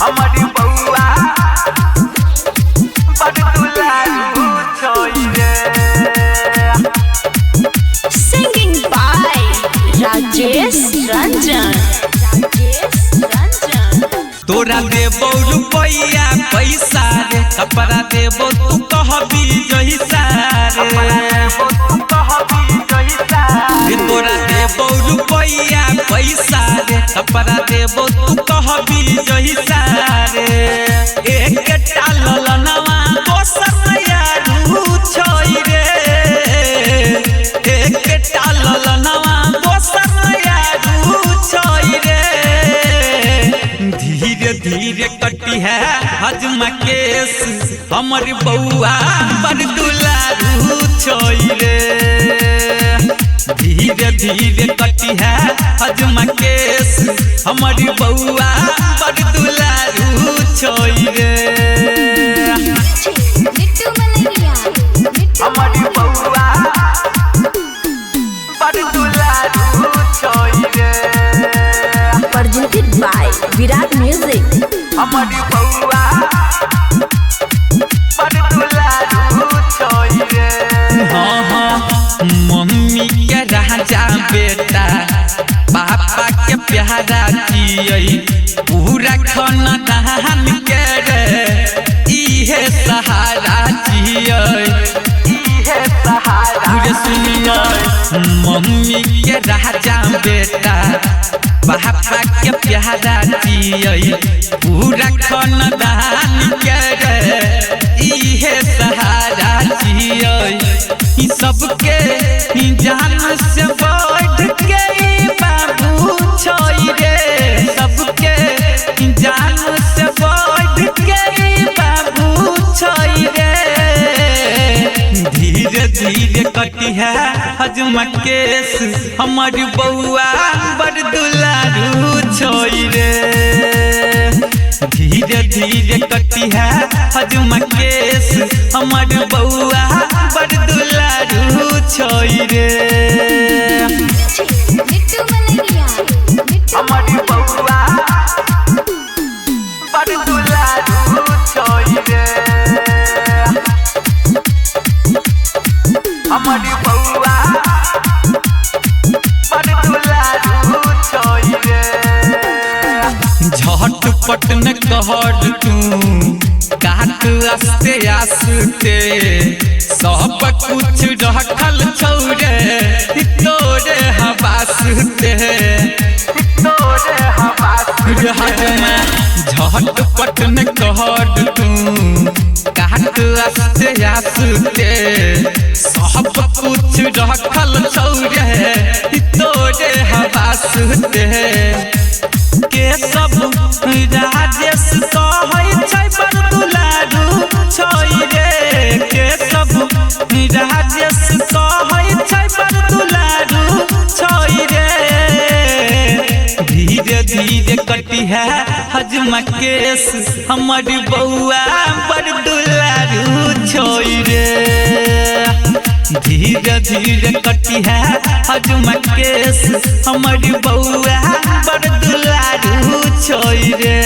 हमारी बउआ बड़ दुलारू छोई रे। Singing by Rajesh Ranjan. तोरा देबो रुपया पैसा रे, कपड़ा देबो तू कहबी जहिसा रे। तोरा देबो रुपया पैसा रे, कपड़ा देबो तू कहबी जहिसा रे। एक टालल नवा दोसर यारू छोई रे। एक टालल नवा दोसर यारू छोई रे। धीरे धीरे कटी है हजमा केस, हमर बउआ बड़ दुलारू छोई रे। धीरे धीरे कटी है हजमा केस, हमर बउआ बड़ दुलारू छोई रे। हमारी बउआ बड़ दुलारू छोई रे। Presented by Virat Music. हमारी बउआ बड़ दुलारू छोई रे। हाँ हाँ मम्मी के राजा बेटा, पापा के प्यारा जियई, पूरा खानदान के रे इहे सहारा जियई। इहे सहारा पूरे सुनिए मम्मी के राजा बेटा, पापा के प्यारा जियई, पूरा खानदान के रे इहे सहारा जियई। ई सबके जान से बढ़ के बाबू छोई रे। सबके जान से बढ़ के बाबू छोई रे। धीरे धीरे कटी है हजमा केस, हमर बउआ बड़ दुलारू छोई रे। धीरे धीरे कटी है हजमा केस, हमर बउआ बड़ दुलारू छोई रे। हमारी बउआ बड़ दुलारू छोई रे। हमारी बउआ बड़ दुलारू छोई रे। झटपट न कहर तू काट आस्ते आस्ते, सब कुछ रखल छौरे तोरे हवासते। तोरे हवास हजमा झटपट न कहर तू काट आस्ते आस्ते, सब कुछ रखल छौरे तोरे हवासते। के सब राजेश कहै छै बड़ दुलारू छोई रे। के सब राजेश कहै छै बड़ दुलारू छोई रे। धीरे धीरे कटी है हजमा केस, हमर बउआ बड़ दुलारू छोई रे। धीरे धीरे कटी है हजमा केस, हमर बउआ बड़ दुलारू छोई रे।